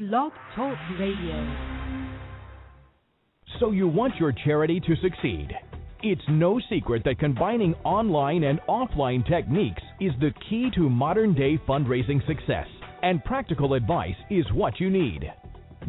Blog Talk Radio. So you want your charity to succeed. It's no secret that combining online and offline techniques is the key to modern-day fundraising success, and practical advice is what you need.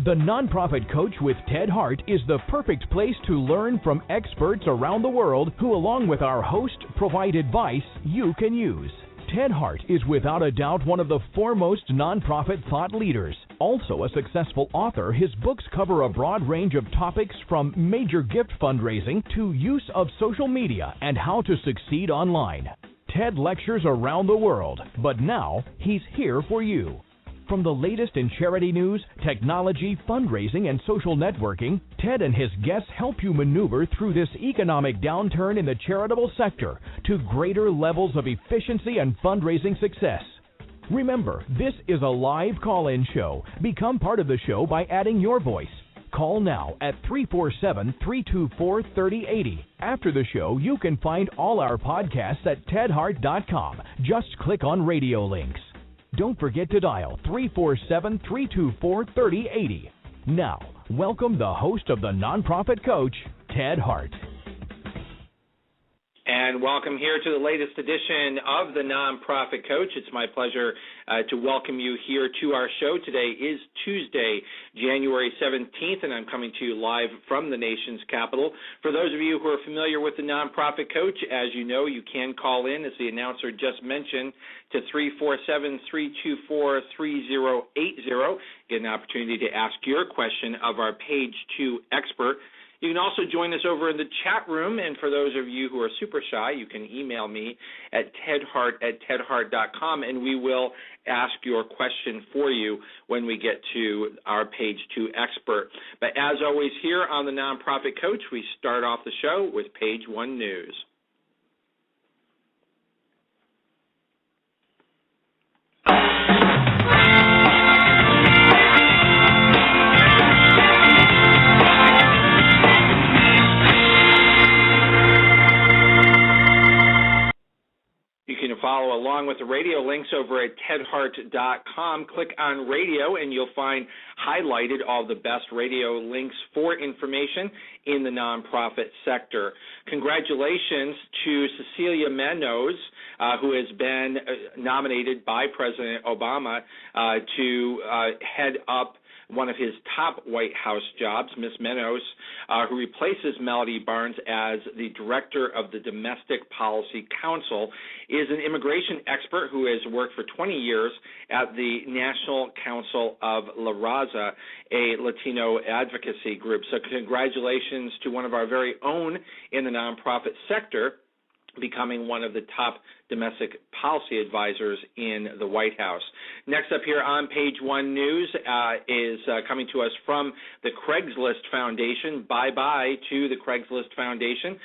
The Nonprofit Coach with Ted Hart is the perfect place to learn from experts around the world who, along with our host, provide advice you can use. Ted Hart is without a doubt one of the foremost nonprofit thought leaders. Also a successful author, his books cover a broad range of topics from major gift fundraising to use of social media and how to succeed online. Ted lectures around the world, but now he's here for you. From the latest in charity news, technology, fundraising, and social networking, Ted and his guests help you maneuver through this economic downturn in the charitable sector to greater levels of efficiency and fundraising success. Remember, this is a live call-in show. Become part of the show by adding your voice. Call now at 347-324-3080. After the show, you can find all our podcasts at tedhart.com. Just click on radio links. Don't forget to dial 347-324-3080. Now, welcome the host of the Nonprofit Coach, Ted Hart. And welcome here to the latest edition of the Nonprofit Coach. It's my pleasure to welcome you here to our show. Today is Tuesday, January 17th, and I'm coming to you live from the nation's capital. For those of you who are familiar with the Nonprofit Coach, as you know, you can call in, as the announcer just mentioned, to 347-324-3080. Get an opportunity to ask your question of our Page 2 expert. You can also join us over in the chat room, and for those of you who are super shy, you can email me at tedhart@tedhart.com, and we will ask your question for you when we get to our Page 2 expert. But as always here on the Nonprofit Coach, we start off the show with Page 1 News. You can follow along with the radio links over at tedhart.com. Click on radio, and you'll find highlighted all the best radio links for information in the nonprofit sector. Congratulations to Cecilia Menos, who has been nominated by President Obama to head up one of his top White House jobs. Ms. Menos, who replaces Melody Barnes as the director of the Domestic Policy Council, is an immigration expert who has worked for 20 years at the National Council of La Raza, a Latino advocacy group. So congratulations to one of our very own in the nonprofit sector, becoming one of the top domestic policy advisors in the White House. Next up here on Page 1 News is coming to us from the Craigslist Foundation. Bye-bye to the Craigslist Foundation.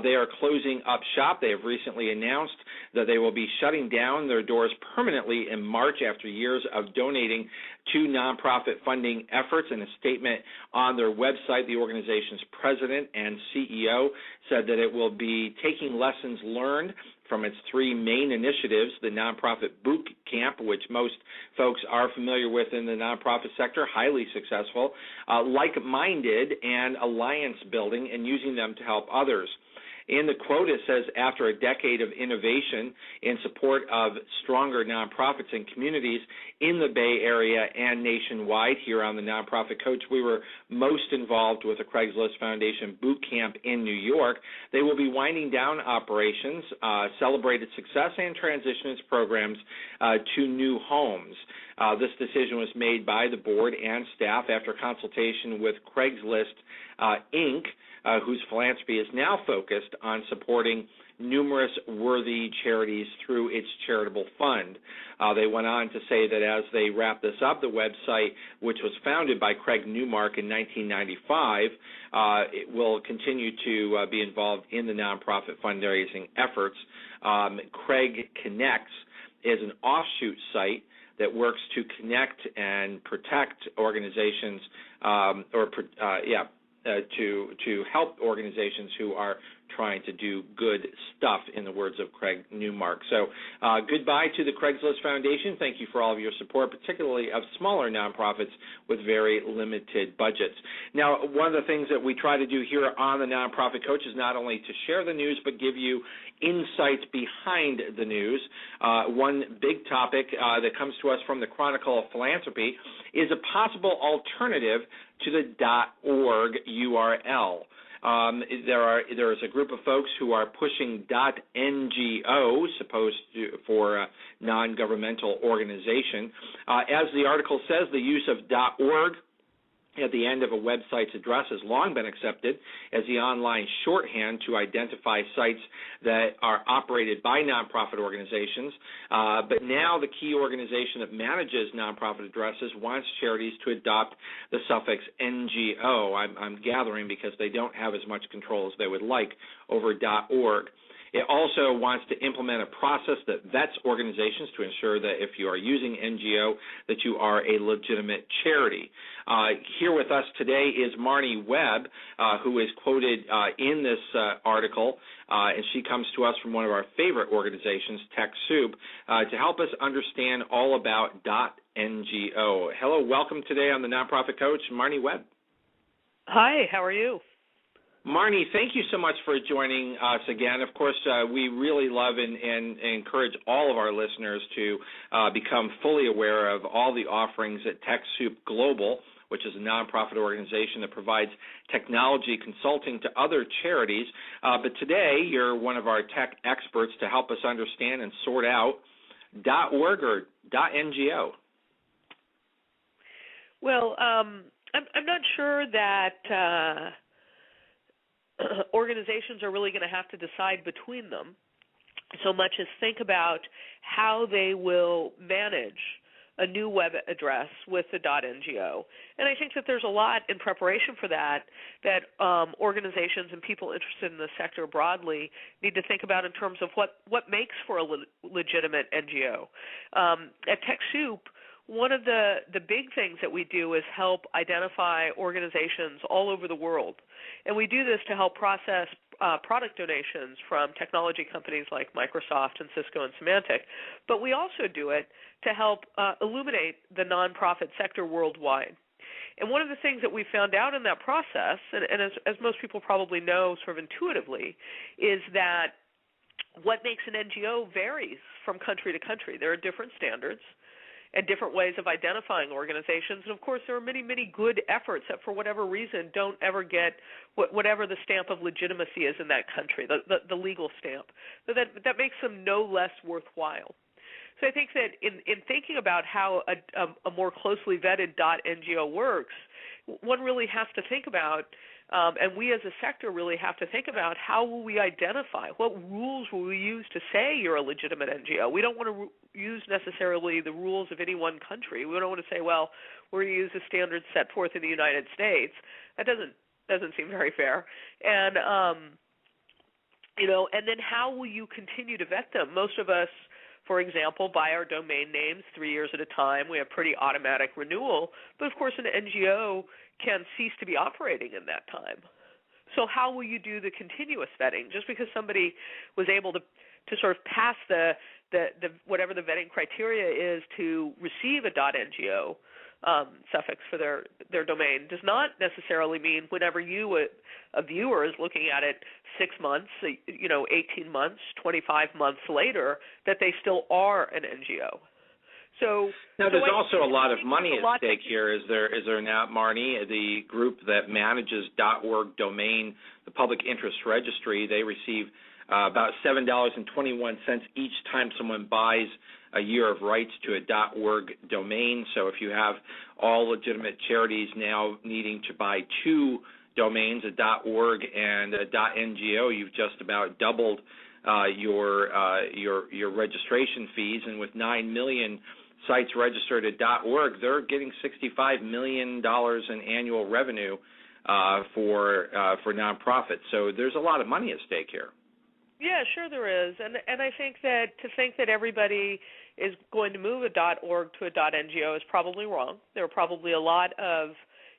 They are closing up shop. They have recently announced that they will be shutting down their doors permanently in March after years of donating to nonprofit funding efforts. In a statement on their website, the organization's president and CEO said that it will be taking lessons learned from its three main initiatives, the Nonprofit Boot Camp, which most folks are familiar with in the nonprofit sector, highly successful, like-minded, and alliance building, and using them to help others. In the quote, it says, after a decade of innovation in support of stronger nonprofits and communities in the Bay Area and nationwide, here on the Nonprofit Coach, we were most involved with the Craigslist Foundation Boot Camp in New York. They will be winding down operations, celebrated success, and transition its programs to new homes. This decision was made by the board and staff after consultation with Craigslist Inc., whose philanthropy is now focused on supporting numerous worthy charities through its charitable fund. They went on to say that as they wrap this up, the website, which was founded by Craig Newmark in 1995, it will continue to be involved in the nonprofit fundraising efforts. Craig Connects is an offshoot site that works to connect and protect organizations to help organizations who are trying to do good stuff, in the words of Craig Newmark. So goodbye to the Craigslist Foundation. Thank you for all of your support, particularly of smaller nonprofits with very limited budgets. Now, one of the things that we try to do here on the Nonprofit Coach is not only to share the news, but give you insights behind the news. One big topic that comes to us from the Chronicle of Philanthropy is a possible alternative to the .org URL. There is a group of folks who are pushing .ngo, supposed to, for a non-governmental organization. As the article says, the use of .org at the end of a website's address has long been accepted as the online shorthand to identify sites that are operated by nonprofit organizations. But now the key organization that manages nonprofit addresses wants charities to adopt the suffix NGO, I'm gathering, because they don't have as much control as they would like over .org. It also wants to implement a process that vets organizations to ensure that if you are using NGO, that you are a legitimate charity. Here with us today is Marnie Webb, who is quoted in this article, and she comes to us from one of our favorite organizations, TechSoup, to help us understand all about .ngo. Hello, welcome today on the Nonprofit Coach, Marnie Webb. Hi, how are you? Marnie, thank you so much for joining us again. Of course, we really love and encourage all of our listeners to become fully aware of all the offerings at TechSoup Global, which is a nonprofit organization that provides technology consulting to other charities. But today, you're one of our tech experts to help us understand and sort out .org or .ngo. Well, I'm not sure that organizations are really going to have to decide between them so much as think about how they will manage a new web address with the .ngo. And I think that there's a lot in preparation for that organizations and people interested in the sector broadly need to think about in terms of what makes for a legitimate NGO. At TechSoup, one of the big things that we do is help identify organizations all over the world. And we do this to help process product donations from technology companies like Microsoft and Cisco and Symantec. But we also do it to help illuminate the nonprofit sector worldwide. And one of the things that we found out in that process, and as most people probably know sort of intuitively, is that what makes an NGO varies from country to country. There are different standards and different ways of identifying organizations. And, of course, there are many, many good efforts that, for whatever reason, don't ever get whatever the stamp of legitimacy is in that country, the legal stamp. So that makes them no less worthwhile. So I think that in thinking about how a more closely vetted .ngo works, one really has to think about, and we as a sector really have to think about, how will we identify? What rules will we use to say you're a legitimate NGO? We don't want to use necessarily the rules of any one country. We don't want to say, well, we're going to use the standards set forth in the United States. That doesn't seem very fair. And and then how will you continue to vet them? Most of us, for example, buy our domain names 3 years at a time. We have pretty automatic renewal. But, of course, an NGO can cease to be operating in that time. So how will you do the continuous vetting? Just because somebody was able to sort of pass the whatever the vetting criteria is to receive a .ngo suffix for their domain does not necessarily mean whenever a viewer is looking at it 6 months, 18 months, 25 months later, that they still are an NGO. So now there's also a lot of money at stake here. Is there not, Marnie? The group that manages .org domain, the Public Interest Registry, they receive about $7.21 each time someone buys a year of rights to a .org domain. So if you have all legitimate charities now needing to buy two domains, a .org and a .ngo, you've just about doubled your registration fees. And with 9 million sites registered at .org, they're getting $65 million in annual revenue for nonprofits. So there's a lot of money at stake here. Yeah, sure there is. And I think that to think that everybody is going to move a .org to a .ngo is probably wrong. There are probably a lot of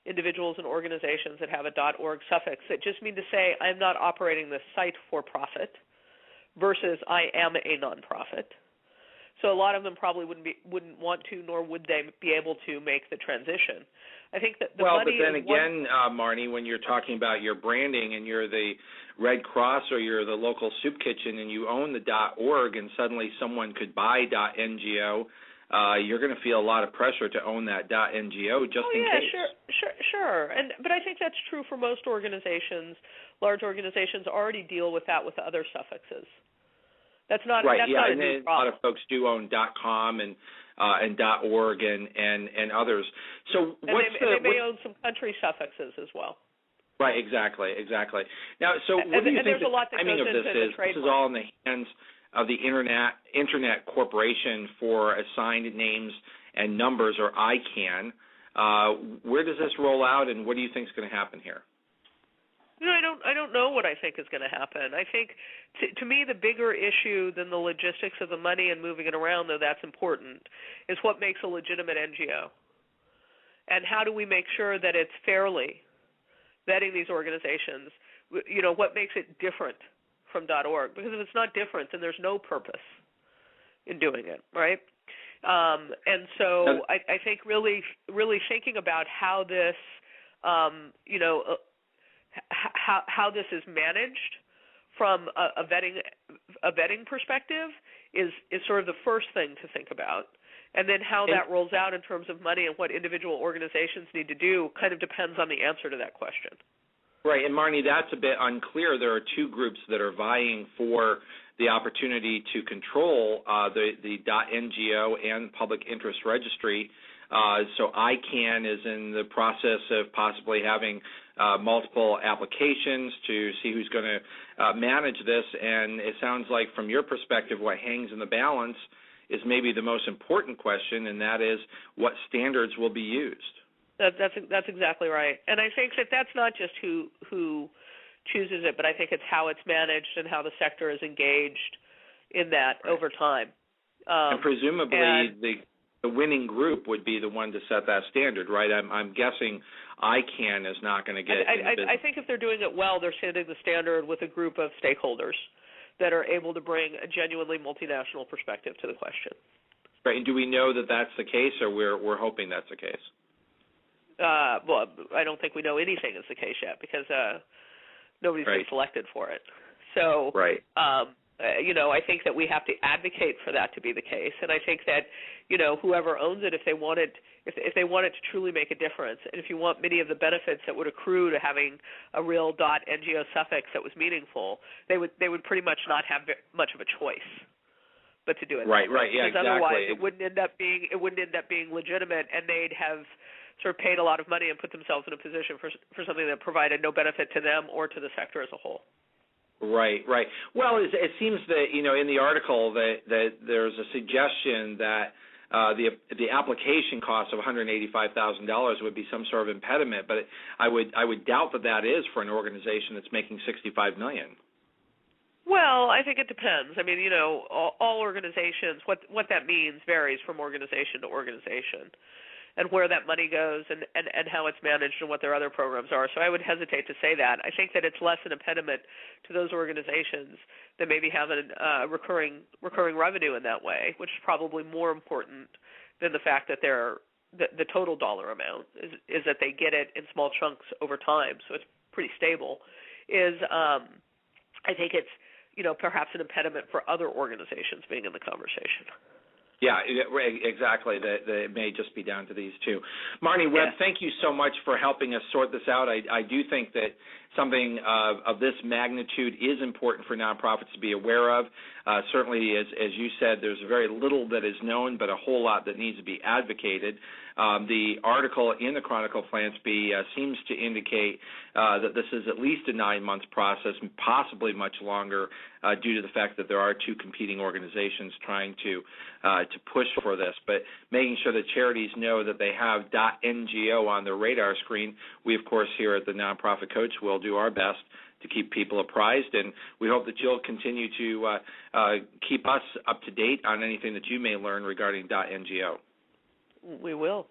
individuals and organizations that have a .org suffix that just mean to say I'm not operating this site for profit versus I am a nonprofit. So a lot of them probably wouldn't want to, nor would they be able to make the transition. I think that but then again, Marnie, when you're talking about your branding and you're the Red Cross or you're the local soup kitchen and you own the .org and suddenly someone could buy .ngo, you're going to feel a lot of pressure to own that .ngo just in case. Sure. But I think that's true for most organizations. Large organizations already deal with that with other suffixes. That's not right. That's yeah, not a and new a problem. lot of folks do own .com and .org and others. So they may own some country suffixes as well. Right, exactly. Now, so what do you think the timing of this is? This is all in the hands of the Internet Corporation for Assigned Names and Numbers, or ICANN. Where does this roll out, and what do you think is going to happen here? I don't know what I think is going to happen. I think, to me, the bigger issue than the logistics of the money and moving it around, though that's important, is what makes a legitimate NGO. And how do we make sure that it's fairly vetting these organizations? What makes it different from .org? Because if it's not different, then there's no purpose in doing it, right? And so I think really thinking about how this, how this is managed from a vetting perspective is sort of the first thing to think about. And then how that rolls out in terms of money and what individual organizations need to do kind of depends on the answer to that question. Right, and Marnie, that's a bit unclear. There are two groups that are vying for the opportunity to control the .ngo and Public Interest Registry. So ICANN is in the process of possibly having multiple applications to see who's going to manage this, and it sounds like from your perspective what hangs in the balance is maybe the most important question, and that is what standards will be used. That's exactly right. And I think that that's not just who chooses it, but I think it's how it's managed and how the sector is engaged in that over time. And presumably the winning group would be the one to set that standard, right? I'm guessing ICANN is not going to get in the business. I think if they're doing it well, they're setting the standard with a group of stakeholders that are able to bring a genuinely multinational perspective to the question. Right, and do we know that that's the case, or we're hoping that's the case? Well, I don't think we know anything is the case yet because nobody's been selected for it. So, I think that we have to advocate for that to be the case, and I think that whoever owns it, if they want it to truly make a difference, and if you want many of the benefits that would accrue to having a real .ngo suffix that was meaningful, they would pretty much not have much of a choice but to do it. Right, yeah, because exactly. Otherwise, it wouldn't end up being legitimate, and they'd have sort of paid a lot of money and put themselves in a position for something that provided no benefit to them or to the sector as a whole. Right. Well, it seems that in the article that there's a suggestion that the application cost of $185,000 would be some sort of impediment, but I would doubt that is for an organization that's making $65 million. Well, I think it depends. I mean, all organizations, what that means varies from organization to organization, and where that money goes and how it's managed and what their other programs are. So I would hesitate to say that. I think that it's less an impediment to those organizations that maybe have a recurring revenue in that way, which is probably more important than the fact that the total dollar amount is that they get it in small chunks over time, so it's pretty stable, I think it's perhaps an impediment for other organizations being in the conversation. Yeah, exactly. It may just be down to these two. Marnie Webb, thank you so much for helping us sort this out. I do think that something of this magnitude is important for nonprofits to be aware of. Certainly, as you said, there's very little that is known, but a whole lot that needs to be advocated. The article in the Chronicle of Philanthropy seems to indicate that this is at least a 9-month process, and possibly much longer, due to the fact that there are two competing organizations trying to push for this. But making sure that charities know that they have .ngo on their radar screen, we, of course, here at the Nonprofit Coach will do our best to keep people apprised, and we hope that you'll continue to keep us up to date on anything that you may learn regarding .ngo. We will.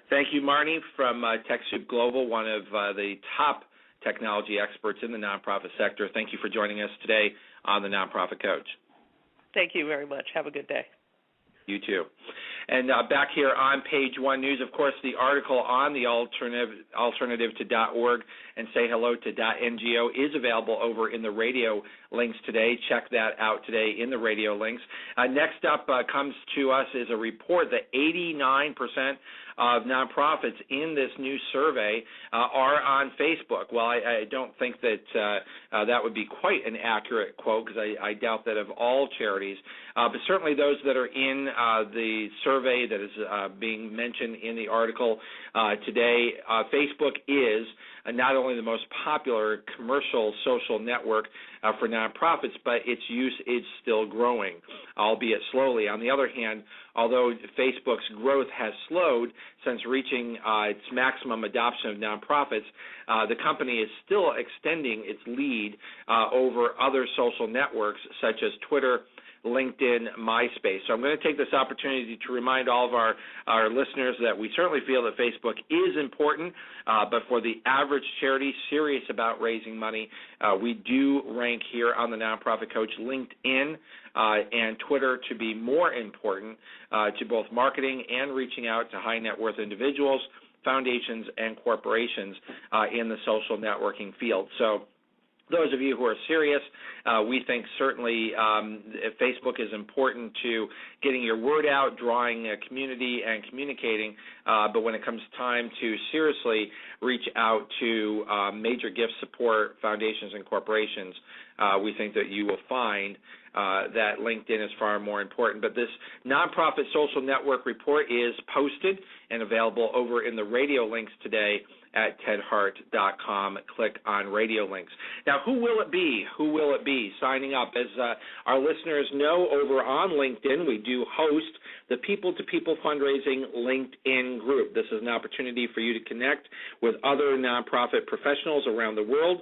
Thank you, Marnie, from TechSoup Global, one of the top technology experts in the nonprofit sector. Thank you for joining us today on the Nonprofit Coach. Thank you very much. Have a good day. You too. And back here on Page One News, of course, the article on the alternative to .org and say hello to .ngo is available over in the radio links today. Check that out today in the radio links. Next up comes to us is a report that 89% of nonprofits in this new survey are on Facebook. Well, I don't think that that would be quite an accurate quote, because I doubt that of all charities, but certainly those that are in the survey that is being mentioned in the article today. Facebook is not only the most popular commercial social network for nonprofits, but its use is still growing, albeit slowly. On the other hand, although Facebook's growth has slowed since reaching its maximum adoption of nonprofits, the company is still extending its lead over other social networks such as Twitter, LinkedIn, MySpace. So I'm going to take this opportunity to remind all of our listeners that we certainly feel that Facebook is important, but for the average charity serious about raising money, we do rank here on the Nonprofit Coach LinkedIn and Twitter to be more important to both marketing and reaching out to high net worth individuals, foundations, and corporations in the social networking field. So those of you who are serious, we think certainly Facebook is important to getting your word out, drawing a community, and communicating. But when it comes time to seriously reach out to major gift support foundations and corporations, we think that you will find that LinkedIn is far more important. But this nonprofit social network report is posted and available over in the radio links today at tedhart.com. Click on radio links. Now, who will it be? Who will it be signing up? As our listeners know, over on LinkedIn, we do host the People-to-People Fundraising LinkedIn group. This is an opportunity for you to connect with other nonprofit professionals around the world,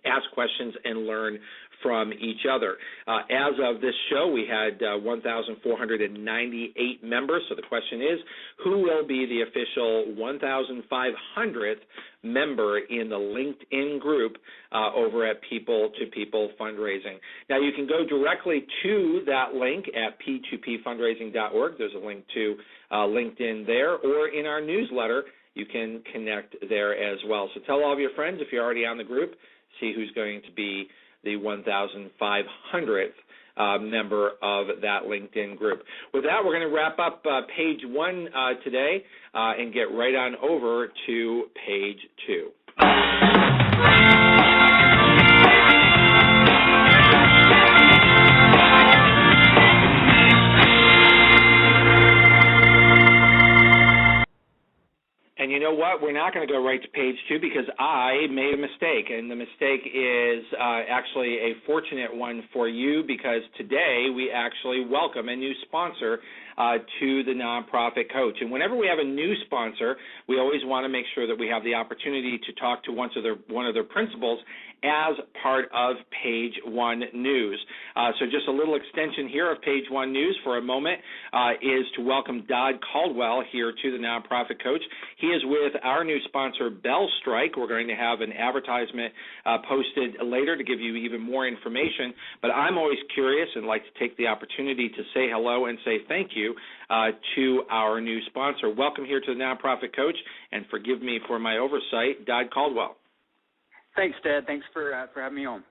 ask questions, and learn from each other. As of this show, we had 1,498 members. So the question is, who will be the official 1,500th member in the LinkedIn group over at People-to-People Fundraising? Now, you can go directly to that link at p2pfundraising.org. There's a link to LinkedIn there, or in our newsletter, you can connect there as well. So tell all of your friends, if you're already on the group, see who's going to be the 1,500th member of that LinkedIn group. With that, we're going to wrap up Page One today and get right on over to Page Two. And you know what? We're not going to go right to Page Two because I made a mistake, and the mistake is actually a fortunate one for you, because today we actually welcome a new sponsor to the Nonprofit Coach. And whenever we have a new sponsor, we always want to make sure that we have the opportunity to talk to one of their principals as part of Page One News. So just a little extension here of Page One News for a moment is to welcome Dodd Caldwell here to the Nonprofit Coach. He is with our new sponsor, Bell Strike. We're going to have an advertisement posted later to give you even more information, but I'm always curious and like to take the opportunity to say hello and say thank you to our new sponsor. Welcome here to the Nonprofit Coach, and forgive me for my oversight, Dodd Caldwell. Thanks, Ted. Thanks for having me on.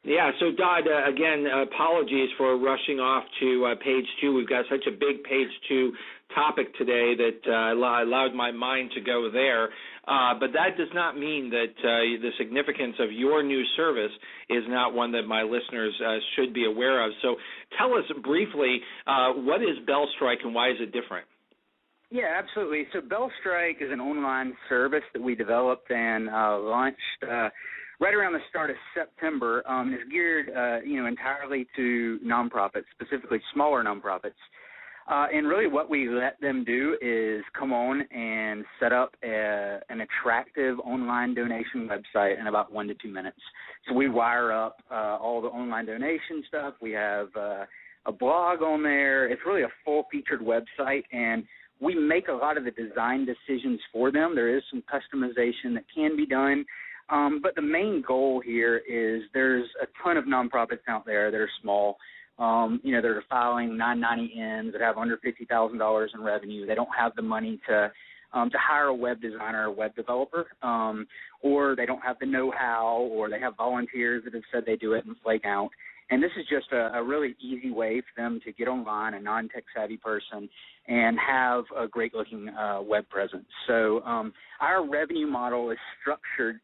Yeah, so Dodd, again, apologies for rushing off to Page Two. We've got such a big Page Two topic today that allowed my mind to go there. But that does not mean that the significance of your new service is not one that my listeners should be aware of. So tell us briefly, what is Bell Strike and why is it different? Yeah, absolutely. So Bell Strike is an online service that we developed and launched right around the start of September. It's geared, entirely to nonprofits, specifically smaller nonprofits. And really what we let them do is come on and set up an attractive online donation website in about 1 to 2 minutes. So we wire up all the online donation stuff. We have a blog on there. It's really a full-featured website, and we make a lot of the design decisions for them. There is some customization that can be done. But the main goal here is there's a ton of nonprofits out there that are small, that are filing 990Ns that have under $50,000 in revenue. They don't have the money to hire a web designer or web developer, or they don't have the know-how, or they have volunteers that have said they do it and flake out. And this is just a really easy way for them to get online, a non-tech savvy person, and have a great-looking web presence. So our revenue model is structured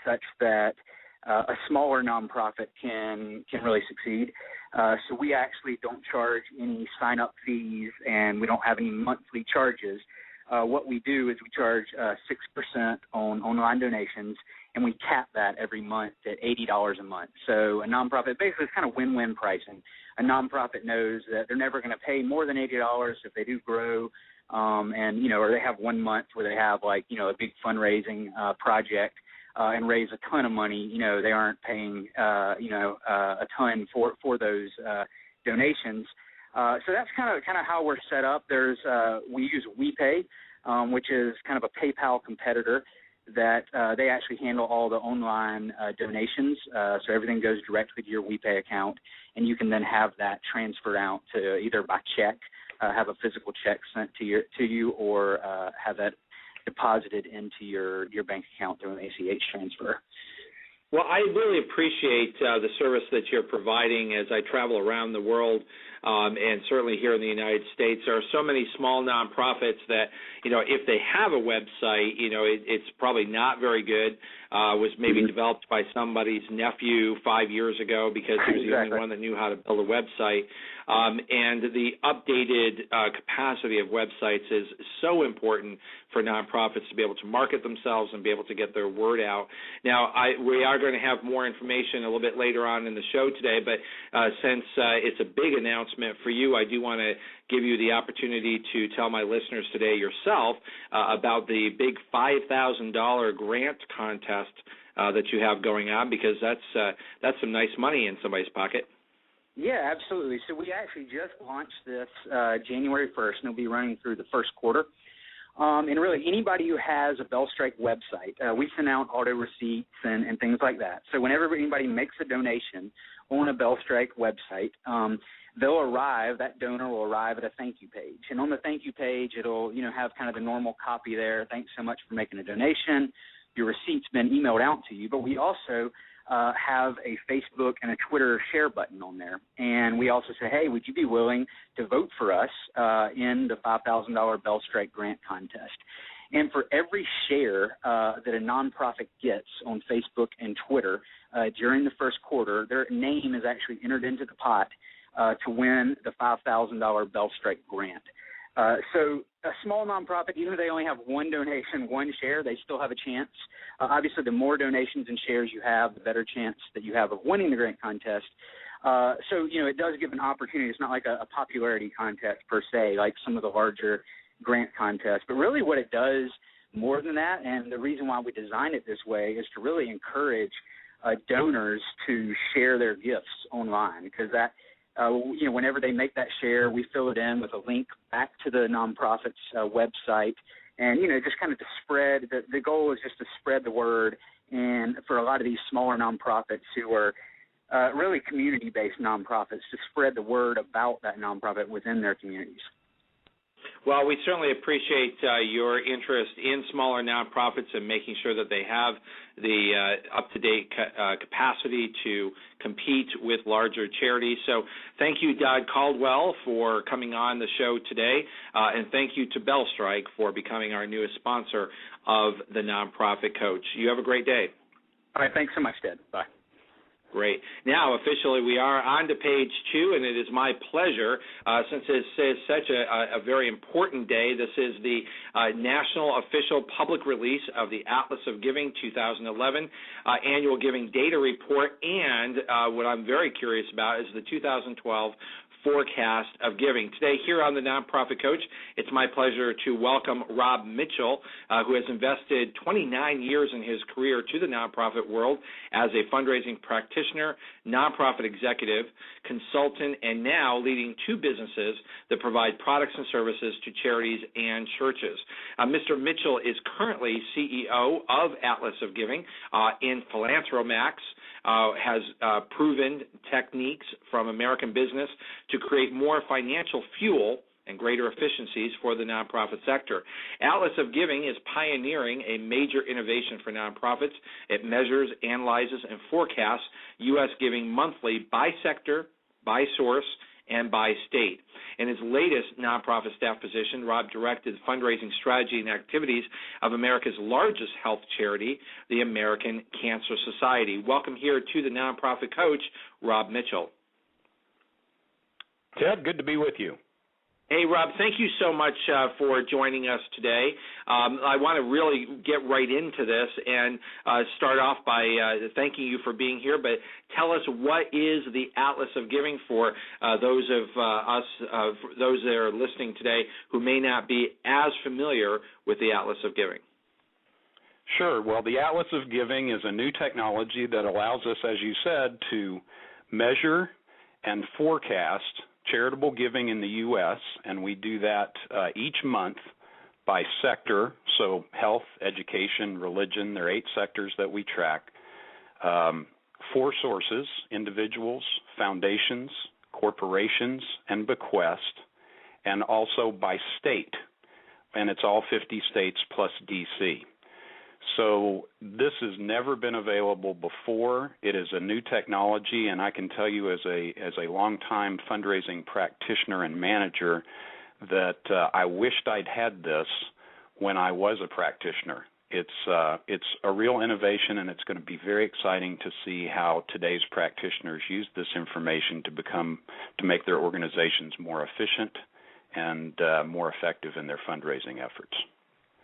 such that a smaller nonprofit can really succeed. So we actually don't charge any sign-up fees, and we don't have any monthly charges. What we do is we charge 6% on online donations, and we cap that every month at $80 a month. So a nonprofit, basically it's kind of win-win pricing. A nonprofit knows that they're never going to pay more than $80 if they do grow, or they have 1 month where they have a big fundraising project and raise a ton of money. They aren't paying a ton for those donations. So that's kind of how we're set up. We use WePay, which is kind of a PayPal competitor that they actually handle all the online donations. So everything goes directly to your WePay account, and you can then have that transferred out to either by check, have a physical check sent to you, or have that deposited into your bank account through an ACH transfer. Well, I really appreciate the service that you're providing as I travel around the world, and certainly here in the United States. There are so many small nonprofits that, if they have a website, it's probably not very good. Was maybe developed by somebody's nephew 5 years ago because he was the only one that knew how to build a website. And the updated capacity of websites is so important for nonprofits to be able to market themselves and be able to get their word out. Now, we are going to have more information a little bit later on in the show today, but since it's a big announcement for you, I do want to give you the opportunity to tell my listeners today yourself about the big $5,000 grant contest that you have going on, because that's some nice money in somebody's pocket. Yeah, absolutely. So we actually just launched this January 1st, and it'll be running through the first quarter. And really, anybody who has a BellStrike website, we send out auto receipts and things like that. So whenever anybody makes a donation on a BellStrike website, that donor will arrive at a thank you page. And on the thank you page, it'll have kind of the normal copy there. Thanks so much for making a donation. Your receipt's been emailed out to you. But we also have a Facebook and a Twitter share button on there. And we also say, hey, would you be willing to vote for us in the $5,000 BellStrike grant contest? And for every share that a nonprofit gets on Facebook and Twitter during the first quarter, their name is actually entered into the pot to win the $5,000 BellStrike grant. So a small nonprofit, even if they only have one donation, one share, they still have a chance. Obviously, the more donations and shares you have, the better chance that you have of winning the grant contest. So, it does give an opportunity. It's not like a popularity contest per se, like some of the larger grant contests. But really what it does more than that, and the reason why we designed it this way, is to really encourage donors to share their gifts online, because that whenever they make that share, we fill it in with a link back to the nonprofit's website, and, just kind of to spread, the goal is just to spread the word, and for a lot of these smaller nonprofits who are really community-based nonprofits, to spread the word about that nonprofit within their communities. Well, we certainly appreciate your interest in smaller nonprofits and making sure that they have the up-to-date capacity to compete with larger charities. So thank you, Dodd Caldwell, for coming on the show today, and thank you to BellStrike for becoming our newest sponsor of the Nonprofit Coach. You have a great day. All right, thanks so much, Ted. Bye. Great. Now, officially, we are on to page 2, and it is my pleasure, since it is such a very important day. This is the National Official Public Release of the Atlas of Giving 2011 Annual Giving Data Report, and what I'm very curious about is the 2012 forecast of giving. Today, here on the Nonprofit Coach, it's my pleasure to welcome Rob Mitchell, who has invested 29 years in his career to the nonprofit world as a fundraising practitioner, nonprofit executive, consultant, and now leading two businesses that provide products and services to charities and churches. Mr. Mitchell is currently CEO of Atlas of Giving in Philanthromax, has proven techniques from American business to create more financial fuel and greater efficiencies for the nonprofit sector. Atlas of Giving is pioneering a major innovation for nonprofits. It measures, analyzes, and forecasts U.S. giving monthly by sector, by source, and by state. In his latest nonprofit staff position, Rob directed fundraising strategy and activities of America's largest health charity, the American Cancer Society. Welcome here to the Nonprofit Coach, Rob Mitchell. Ted, good to be with you. Hey, Rob, thank you so much for joining us today. I want to really get right into this and start off by thanking you for being here, but tell us, what is the Atlas of Giving for those of us, those that are listening today who may not be as familiar with the Atlas of Giving? Sure. Well, the Atlas of Giving is a new technology that allows us, as you said, to measure and forecast charitable giving in the U.S., and we do that each month by sector, so health, education, religion. There are 8 sectors that we track. 4 sources: individuals, foundations, corporations, and bequest, and also by state, and it's all 50 states plus D.C. So this has never been available before. It is a new technology, and I can tell you as a longtime fundraising practitioner and manager that I wished I'd had this when I was a practitioner. It's a real innovation, and it's going to be very exciting to see how today's practitioners use this information to make their organizations more efficient and more effective in their fundraising efforts.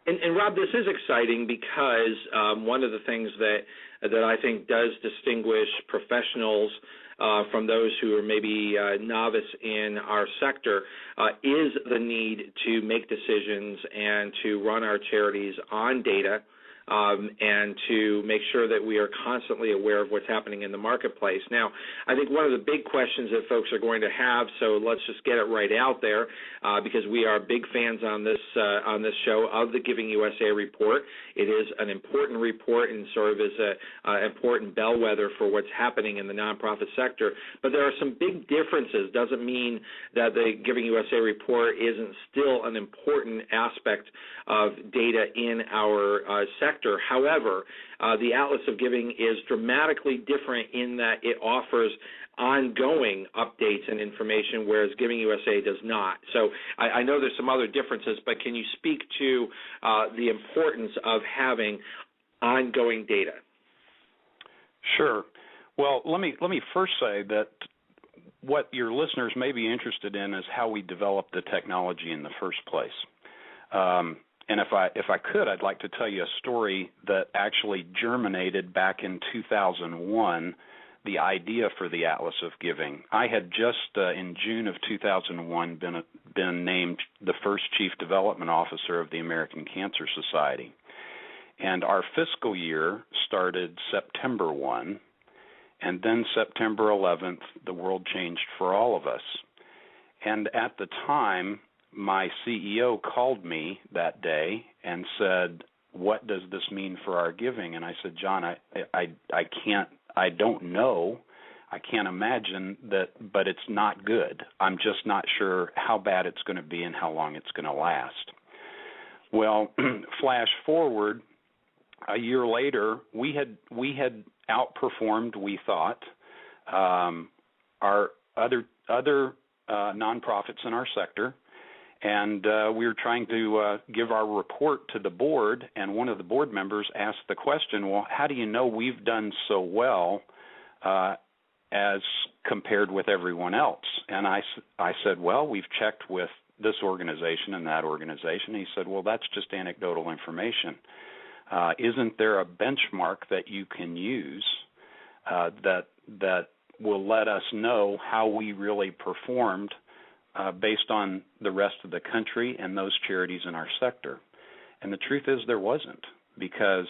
And Rob, this is exciting because one of the things that I think does distinguish professionals from those who are maybe novice in our sector is the need to make decisions and to run our charities on data, and to make sure that we are constantly aware of what's happening in the marketplace. Now, I think one of the big questions that folks are going to have, so let's just get it right out there, because we are big fans on this show of the Giving USA report. It is an important report and sort of is an important bellwether for what's happening in the nonprofit sector. But there are some big differences. Doesn't mean that the Giving USA report isn't still an important aspect of data in our sector. However, the Atlas of Giving is dramatically different in that it offers ongoing updates and information, whereas Giving USA does not. So I know there's some other differences, but can you speak to the importance of having ongoing data? Sure. Well, let me first say that what your listeners may be interested in is how we developed the technology in the first place. And if I could, I'd like to tell you a story that actually germinated back in 2001, the idea for the Atlas of Giving. I had just in June of 2001 been named the first Chief Development Officer of the American Cancer Society. And our fiscal year started September 1, and then September 11th, the world changed for all of us. And at the time, my CEO called me that day and said, "What does this mean for our giving?" And I said, "John, I don't know. I can't imagine that, but it's not good. I'm just not sure how bad it's going to be and how long it's going to last." Well, flash forward a year later, we had outperformed, we thought, our other nonprofits in our sector. And we were trying to give our report to the board, and one of the board members asked the question, "Well, how do you know we've done so well as compared with everyone else?" And I said, "Well, we've checked with this organization and that organization." He said, "Well, that's just anecdotal information. Isn't there a benchmark that you can use that will let us know how we really performed based on the rest of the country and those charities in our sector. And the truth is there wasn't, because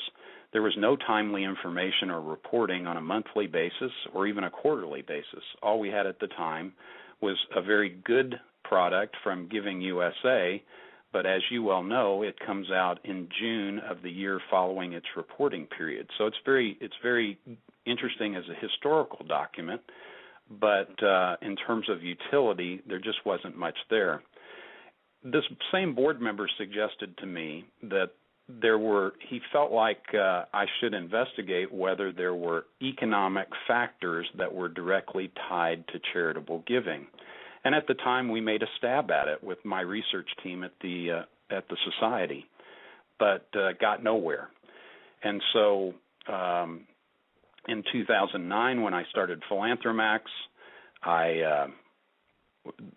there was no timely information or reporting on a monthly basis or even a quarterly basis. All we had at the time was a very good product from Giving USA, but as you well know, it comes out in June of the year following its reporting period. So it's very interesting as a historical document, but in terms of utility, there just wasn't much there. This same board member suggested to me that he felt like I should investigate whether there were economic factors that were directly tied to charitable giving. And at the time, we made a stab at it with my research team at the society, but got nowhere. And so in 2009, when I started Philanthromax,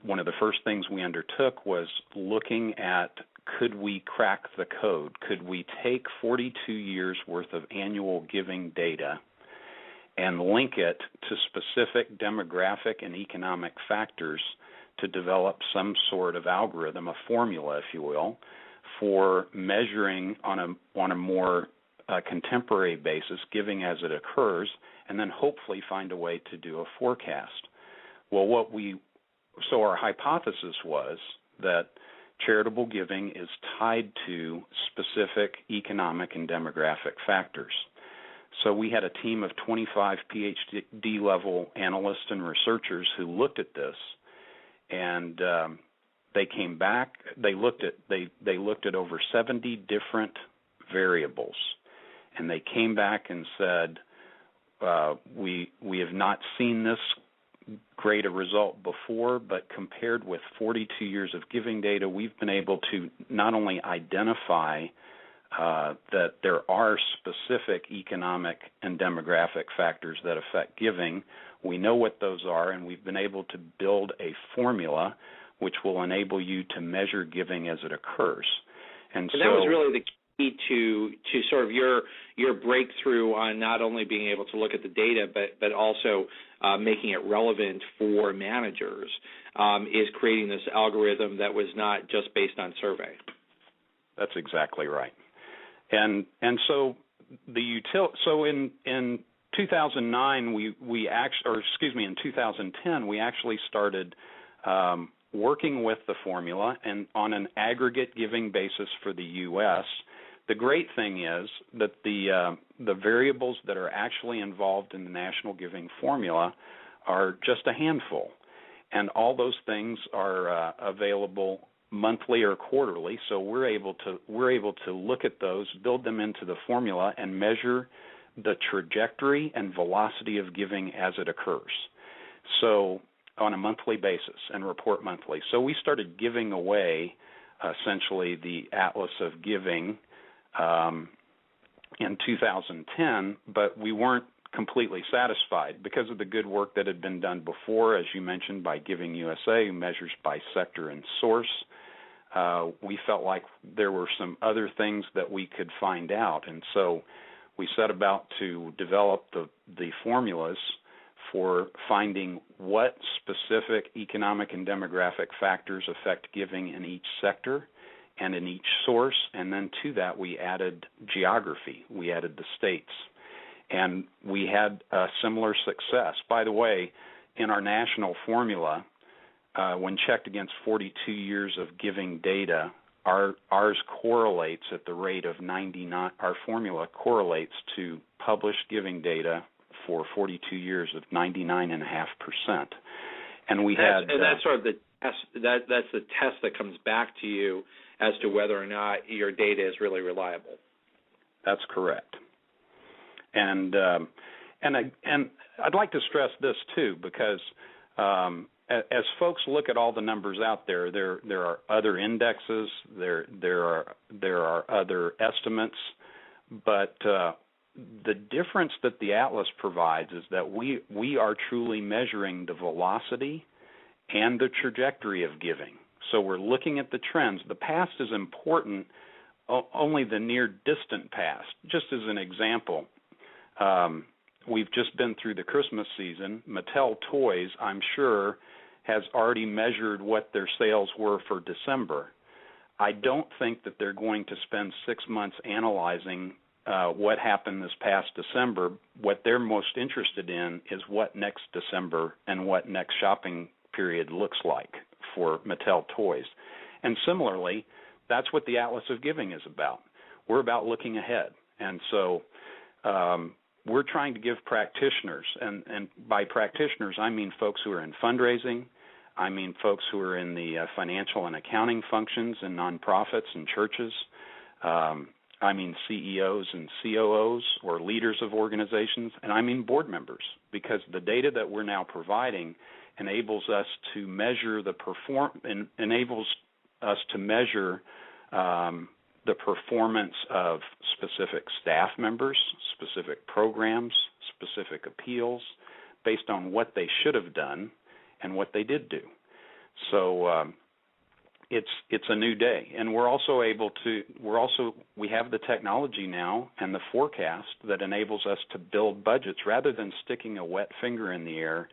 one of the first things we undertook was looking at, could we crack the code? Could we take 42 years worth of annual giving data and link it to specific demographic and economic factors to develop some sort of algorithm, a formula, if you will, for measuring on a more contemporary basis, giving as it occurs, and then hopefully find a way to do a forecast. Well, so our hypothesis was that charitable giving is tied to specific economic and demographic factors. So we had a team of 25 PhD level analysts and researchers who looked at this, and they came back. They looked at over 70 different variables, and they came back and said, we have not seen this great a result before, but compared with 42 years of giving data, we've been able to not only identify that there are specific economic and demographic factors that affect giving. We know what those are, and we've been able to build a formula which will enable you to measure giving as it occurs. And so that was really the key to sort of your breakthrough on not only being able to look at the data, but also making it relevant for managers, is creating this algorithm that was not just based on survey. That's exactly right. And so in 2009 in 2010 we actually started working with the formula and on an aggregate giving basis for the U.S. The great thing is that the variables that are actually involved in the national giving formula are just a handful, and all those things are available monthly or quarterly. So we're able to look at those, build them into the formula, and measure the trajectory and velocity of giving as it occurs. So on a monthly basis, and report monthly. So we started giving away essentially the Atlas of Giving in 2010, but we weren't completely satisfied because of the good work that had been done before, as you mentioned, by Giving USA, who measures by sector and source. We felt like there were some other things that we could find out, and so we set about to develop the formulas for finding what specific economic and demographic factors affect giving in each sector and in each source, and then to that we added geography. We added the states, and we had a similar success. By the way, in our national formula, when checked against 42 years of giving data, ours correlates at the rate of 99. Our formula correlates to published giving data for 42 years of 99.5%. And that's sort of the test. That's the test that comes back to you as to whether or not your data is really reliable. That's correct. And I'd like to stress this too, because as folks look at all the numbers out there, there are other indexes, there are other estimates, but the difference that the Atlas provides is that we are truly measuring the velocity and the trajectory of giving. So we're looking at the trends. The past is important, only the near distant past. Just as an example, we've just been through the Christmas season. Mattel Toys, I'm sure, has already measured what their sales were for December. I don't think that they're going to spend 6 months analyzing what happened this past December. What they're most interested in is what next December and what next shopping period looks like for Mattel Toys. And similarly, that's what the Atlas of Giving is about. We're about looking ahead. And so we're trying to give practitioners, and by practitioners I mean folks who are in fundraising, I mean folks who are in the financial and accounting functions in nonprofits and churches, I mean CEOs and COOs or leaders of organizations, and I mean board members, because the data that we're now providing enables us to measure the performance of specific staff members, specific programs, specific appeals, based on what they should have done and what they did do. So it's a new day, and we have the technology now and the forecast that enables us to build budgets rather than sticking a wet finger in the air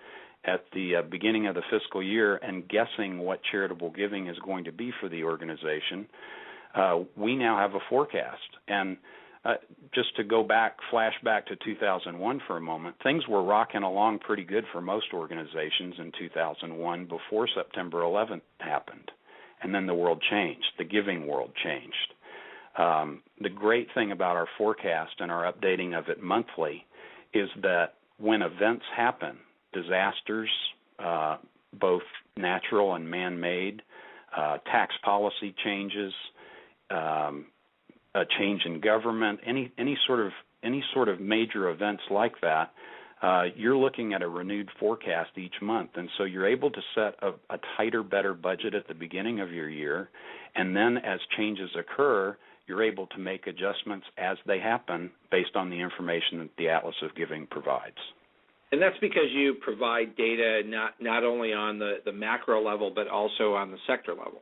at the beginning of the fiscal year and guessing what charitable giving is going to be for the organization. We now have a forecast. And just to flash back to 2001 for a moment, things were rocking along pretty good for most organizations in 2001 before September 11th happened. And then the world changed. The giving world changed. The great thing about our forecast and our updating of it monthly is that when events happen, disasters, both natural and man-made, tax policy changes, a change in government, any sort of major events like that, you're looking at a renewed forecast each month, and so you're able to set a tighter, better budget at the beginning of your year, and then as changes occur, you're able to make adjustments as they happen based on the information that the Atlas of Giving provides. And that's because you provide data not only on the macro level, but also on the sector level.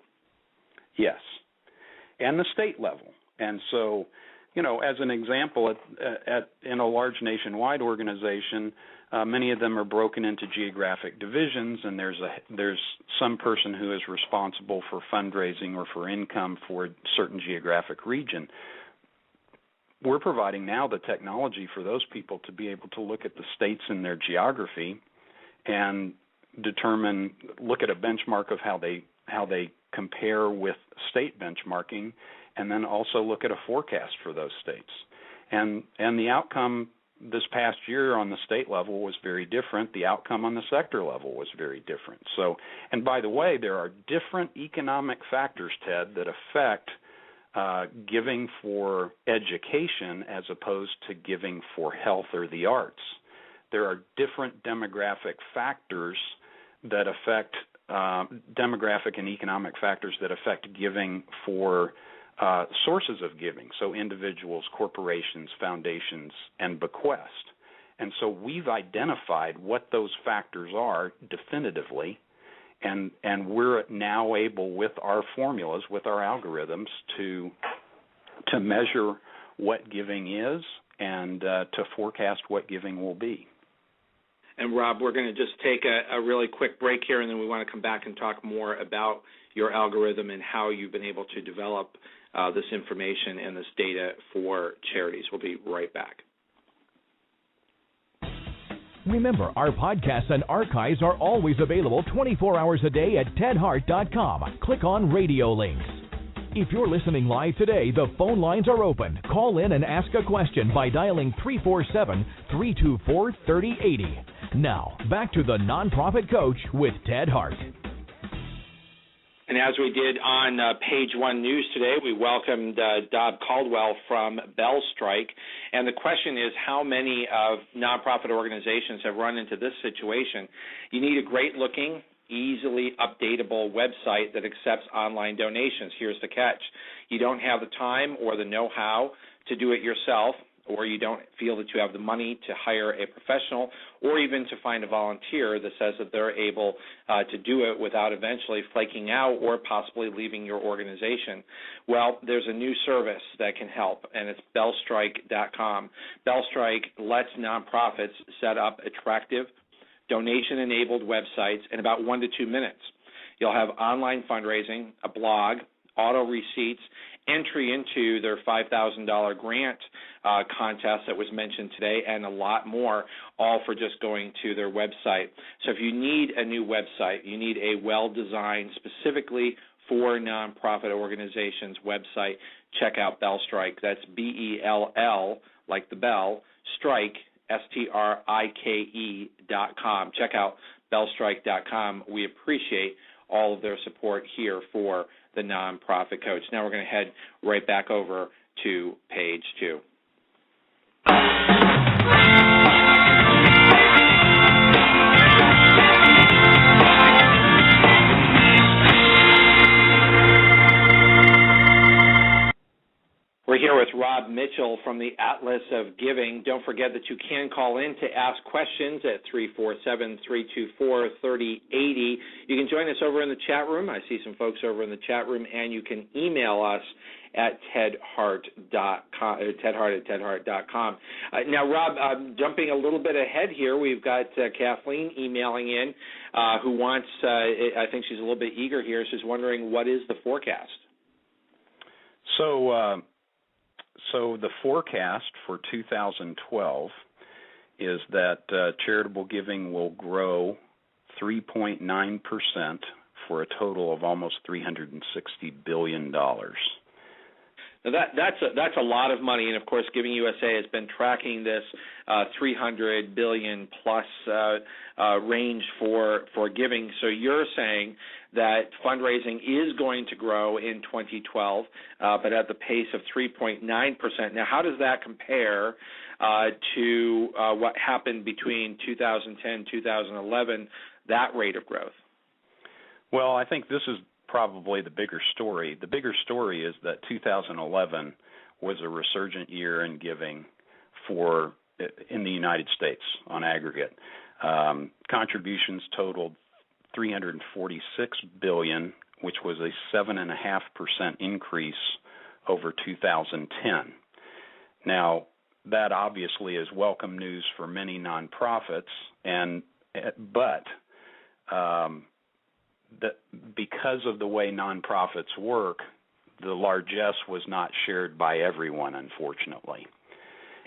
Yes, and the state level. And so, as an example, in a large nationwide organization, many of them are broken into geographic divisions, and there's some person who is responsible for fundraising or for income for a certain geographic region. We're providing now the technology for those people to be able to look at the states in their geography and look at a benchmark of how they compare with state benchmarking, and then also look at a forecast for those states. And the outcome this past year on the state level was very different. The outcome on the sector level was very different. So, and by the way, there are different economic factors, Ted, that affect giving for education as opposed to giving for health or the arts. There are different demographic factors that affect demographic and economic factors that affect giving for sources of giving, so individuals, corporations, foundations, and bequest. And so we've identified what those factors are definitively, and we're now able, with our formulas, with our algorithms, to measure what giving is and to forecast what giving will be. And Rob, we're going to just take a really quick break here, and then we want to come back and talk more about your algorithm and how you've been able to develop this information and this data for charities. We'll be right back. Remember, our podcasts and archives are always available 24 hours a day at tedhart.com. Click on Radio Links. If you're listening live today, the phone lines are open. Call in and ask a question by dialing 347-324-3080. Now, back to the Nonprofit Coach with Ted Hart. And as we did on Page One News today, we welcomed Bob Caldwell from Bellstrike. And the question is, how many of nonprofit organizations have run into this situation? You need a great-looking, easily updatable website that accepts online donations. Here's the catch. You don't have the time or the know-how to do it yourself. or you don't feel that you have the money to hire a professional or even to find a volunteer that says that they're able to do it without eventually flaking out or possibly leaving your organization, well, there's a new service that can help, and it's Bellstrike.com. Bellstrike lets nonprofits set up attractive, donation-enabled websites in about 1 to 2 minutes. You'll have online fundraising, a blog, auto receipts, entry into their $5,000 grant contest that was mentioned today, and a lot more, all for just going to their website. So if you need a new website, you need a well-designed, specifically for nonprofit organizations website, check out Bellstrike. That's Bell, like the bell, strike, STRIKE.com. Check out Bellstrike.com. We appreciate all of their support here for the Nonprofit Coach. Now we're going to head right back over to page 2. We're here with Rob Mitchell from the Atlas of Giving. Don't forget that you can call in to ask questions at 347-324-3080. You can join us over in the chat room. I see some folks over in the chat room, and you can email us at tedhart@tedhart.com. Now, Rob, jumping a little bit ahead here, we've got Kathleen emailing in who wants, I think she's a little bit eager here. She's wondering, what is the forecast? So the forecast for 2012 is that charitable giving will grow 3.9% for a total of almost $360 billion. Now that's a lot of money, and of course, Giving USA has been tracking this $300 billion plus range for giving. So you're saying that fundraising is going to grow in 2012, but at the pace of 3.9%. Now, how does that compare to what happened between 2010 and 2011? That rate of growth. Well, I think this is probably the bigger story. The bigger story is that 2011 was a resurgent year in giving in the United States on aggregate. Contributions totaled $346 billion, which was a 7.5% increase over 2010. Now, that obviously is welcome news for many nonprofits, but because of the way nonprofits work, the largesse was not shared by everyone, unfortunately.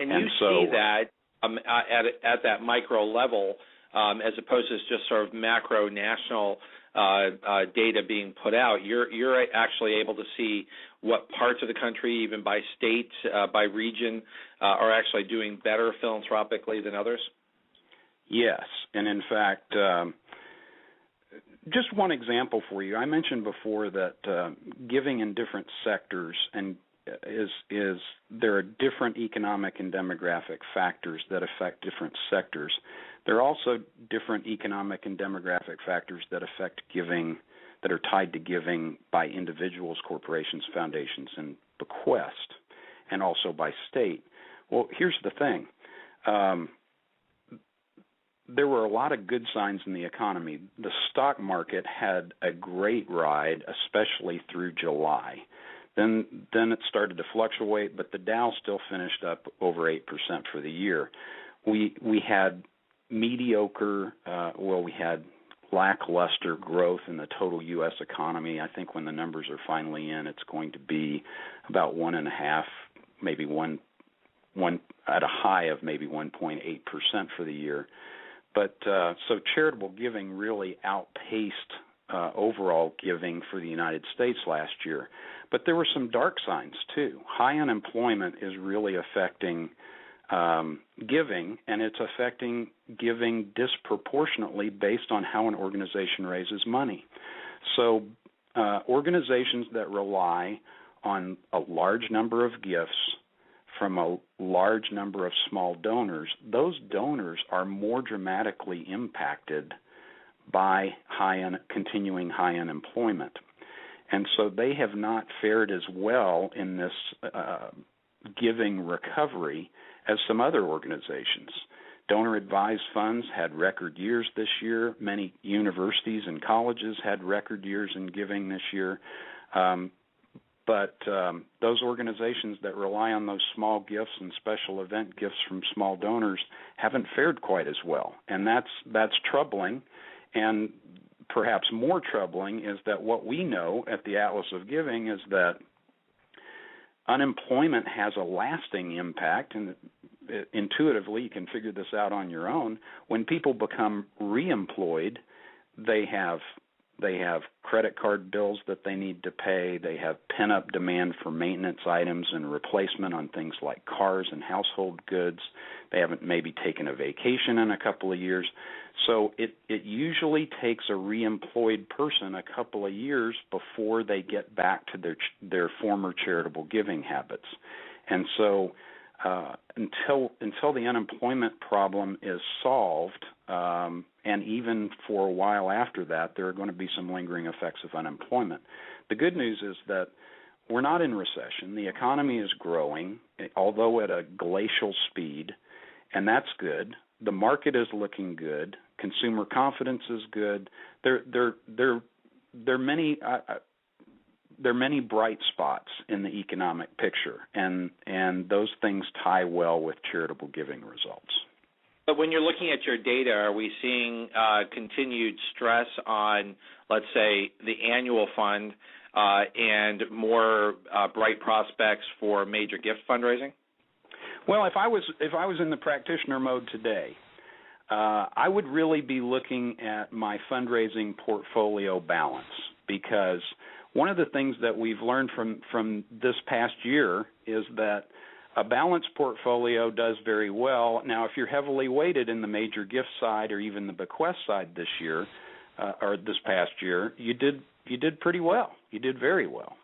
And you see that at that micro level, as opposed to just sort of macro national data being put out. You're actually able to see what parts of the country, even by state, by region, are actually doing better philanthropically than others? Yes, and in fact, just one example for you. I mentioned before that giving in different sectors there are different economic and demographic factors that affect different sectors. There are also different economic and demographic factors that affect giving, that are tied to giving by individuals, corporations, foundations, and bequest, and also by state. Well, here's the thing. There were a lot of good signs in the economy. The stock market had a great ride, especially through July. Then it started to fluctuate, but the Dow still finished up over 8% for the year. We had mediocre, we had lackluster growth in the total U.S. economy. I think when the numbers are finally in, it's going to be about 1.5%, maybe one at a high of maybe 1.8% for the year. But so charitable giving really outpaced overall giving for the United States last year. But there were some dark signs, too. High unemployment is really affecting giving, and it's affecting giving disproportionately based on how an organization raises money. So organizations that rely on a large number of gifts from a large number of small donors, those donors are more dramatically impacted by continuing high unemployment. And so they have not fared as well in this giving recovery as some other organizations. Donor-advised funds had record years this year. Many universities and colleges had record years in giving this year. But those organizations that rely on those small gifts and special event gifts from small donors haven't fared quite as well, and that's troubling. And perhaps more troubling is that what we know at the Atlas of Giving is that unemployment has a lasting impact, and intuitively you can figure this out on your own. When people become reemployed, they have credit card bills that they need to pay. They have pent-up demand for maintenance items and replacement on things like cars and household goods. They haven't maybe taken a vacation in a couple of years. So it usually takes a reemployed person a couple of years before they get back to their former charitable giving habits. And so until the unemployment problem is solved, and even for a while after that, there are going to be some lingering effects of unemployment. The good news is that we're not in recession. The economy is growing, although at a glacial speed, and that's good. The market is looking good. Consumer confidence is good. There are many bright spots in the economic picture, and those things tie well with charitable giving results. But when you're looking at your data, are we seeing continued stress on, let's say, the annual fund and more bright prospects for major gift fundraising? Well, if I was in the practitioner mode today, I would really be looking at my fundraising portfolio balance, because one of the things that we've learned from this past year is that a balanced portfolio does very well. Now, if you're heavily weighted in the major gift side or even the bequest side this year or this past year, you did pretty well. You did very well.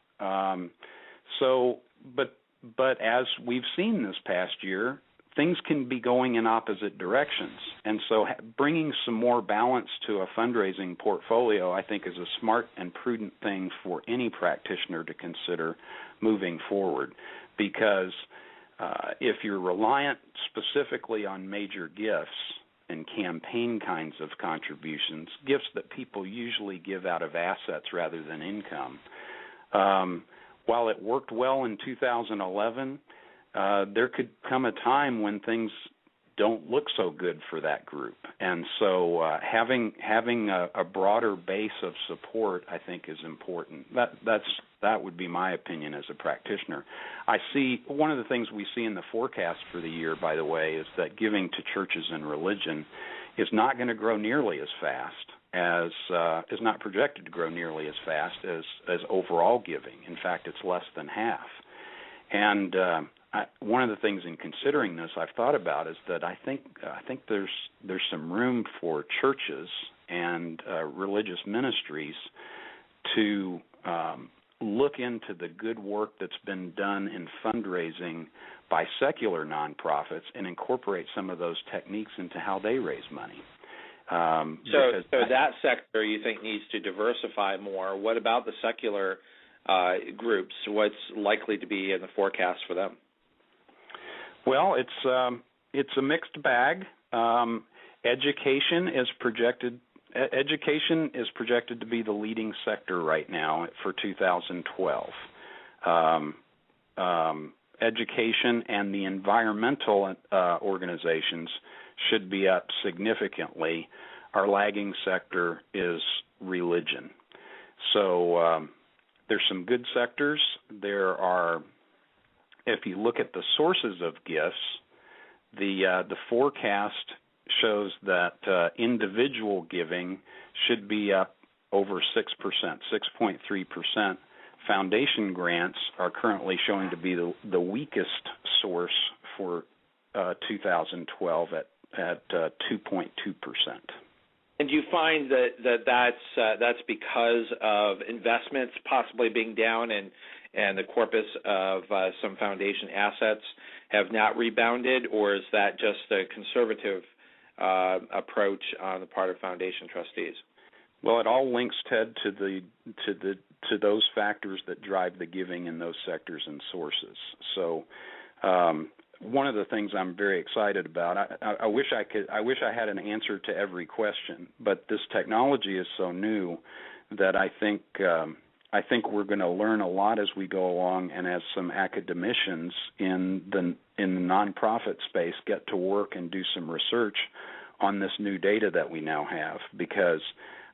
But as we've seen this past year, things can be going in opposite directions. And so bringing some more balance to a fundraising portfolio, I think, is a smart and prudent thing for any practitioner to consider moving forward. Because if you're reliant specifically on major gifts and campaign kinds of contributions, gifts that people usually give out of assets rather than income, while it worked well in 2011, there could come a time when things don't look so good for that group. And so having a broader base of support, I think, is important. That would be my opinion as a practitioner. I see one of the things we see in the forecast for the year, by the way, is that giving to churches and religion is not going to grow nearly as fast is not projected to grow nearly as fast as overall giving. In fact, it's less than half. And one of the things in considering this I've thought about is that I think there's some room for churches and religious ministries to look into the good work that's been done in fundraising by secular nonprofits and incorporate some of those techniques into how they raise money. So that sector you think needs to diversify more. What about the secular groups? What's likely to be in the forecast for them? Well, it's a mixed bag. Education is projected to be the leading sector right now for 2012. Education and the environmental organizations should be up significantly. Our lagging sector is religion. So there's some good sectors. There are, if you look at the sources of gifts, the forecast shows that individual giving should be up over 6%, 6.3%. Foundation grants are currently showing to be the weakest source for 2012 at 2.2%. And do you find that's because of investments possibly being down and the corpus of some foundation assets have not rebounded, or is that just a conservative approach on the part of foundation trustees? Well, it all links, Ted, to those factors that drive the giving in those sectors and sources. So One of the things I'm very excited about, I wish I had an answer to every question, but this technology is so new that I think we're going to learn a lot as we go along, and as some academicians in the nonprofit space get to work and do some research on this new data that we now have, because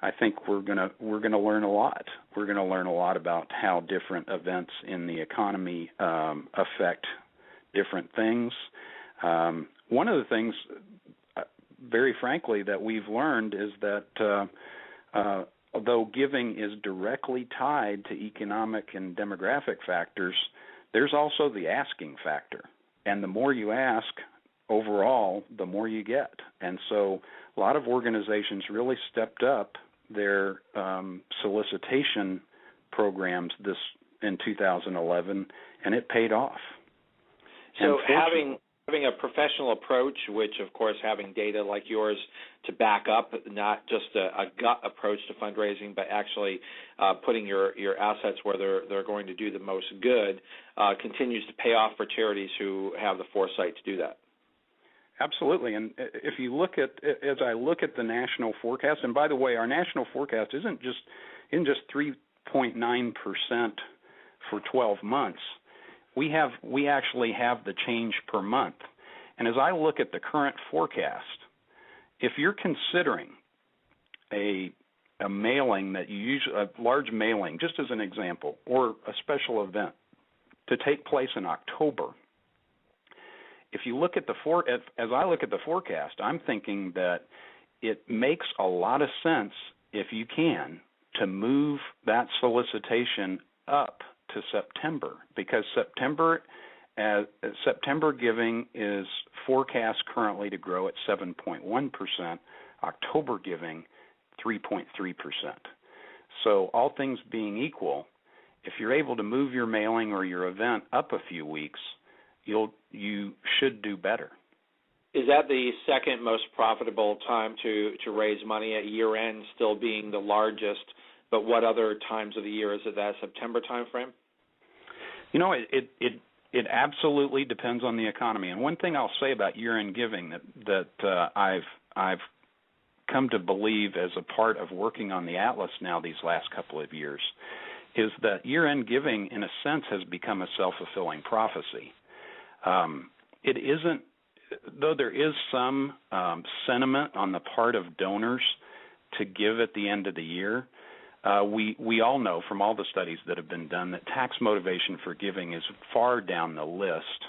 I think we're going to learn a lot. We're going to learn a lot about how different events in the economy affect different things. One of the things, very frankly, that we've learned is that although giving is directly tied to economic and demographic factors, there's also the asking factor. And the more you ask, overall, the more you get. And so a lot of organizations really stepped up their solicitation programs in 2011, and it paid off. So having a professional approach, which of course having data like yours to back up, not just a gut approach to fundraising, but actually putting your assets where they're going to do the most good, continues to pay off for charities who have the foresight to do that. Absolutely, and if you look at, as I look at the national forecast, and by the way, our national forecast isn't just 3.9% for 12 months. We actually have the change per month. And as I look at the current forecast, if you're considering a mailing that you use, a large mailing, just as an example, or a special event to take place in October, if you look at as I look at the forecast, I'm thinking that it makes a lot of sense, if you can, to move that solicitation up to September, because September giving is forecast currently to grow at 7.1%, October giving 3.3%. So all things being equal, if you're able to move your mailing or your event up a few weeks, you should do better. Is that the second most profitable time to raise money at year end, still being the largest? But what other times of the year? Is it that September time frame? You know, it absolutely depends on the economy. And one thing I'll say about year-end giving that I've come to believe as a part of working on the Atlas now these last couple of years is that year-end giving, in a sense, has become a self-fulfilling prophecy. It isn't, though there is some sentiment on the part of donors to give at the end of the year. We all know from all the studies that have been done that tax motivation for giving is far down the list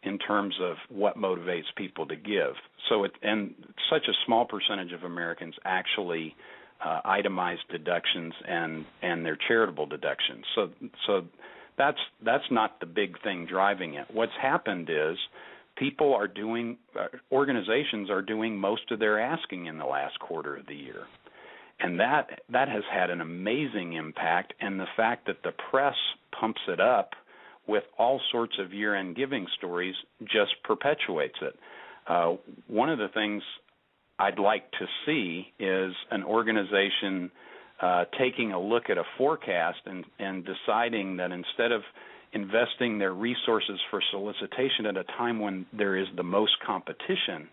in terms of what motivates people to give. And such a small percentage of Americans actually itemize deductions and their charitable deductions. So that's not the big thing driving it. What's happened is organizations are doing most of their asking in the last quarter of the year. And that has had an amazing impact, and the fact that the press pumps it up with all sorts of year-end giving stories just perpetuates it. One of the things I'd like to see is an organization taking a look at a forecast and deciding that instead of investing their resources for solicitation at a time when there is the most competition,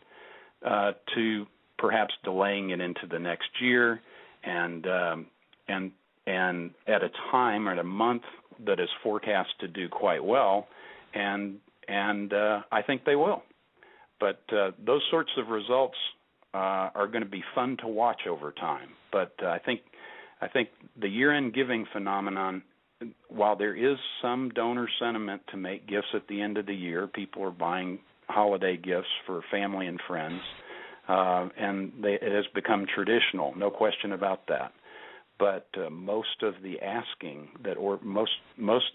to perhaps delaying it into the next year, and at a time or at a month that is forecast to do quite well, and I think they will. But those sorts of results are going to be fun to watch over time. But I think the year-end giving phenomenon, while there is some donor sentiment to make gifts at the end of the year, people are buying holiday gifts for family and friends. It has become traditional, no question about that. But most of the asking most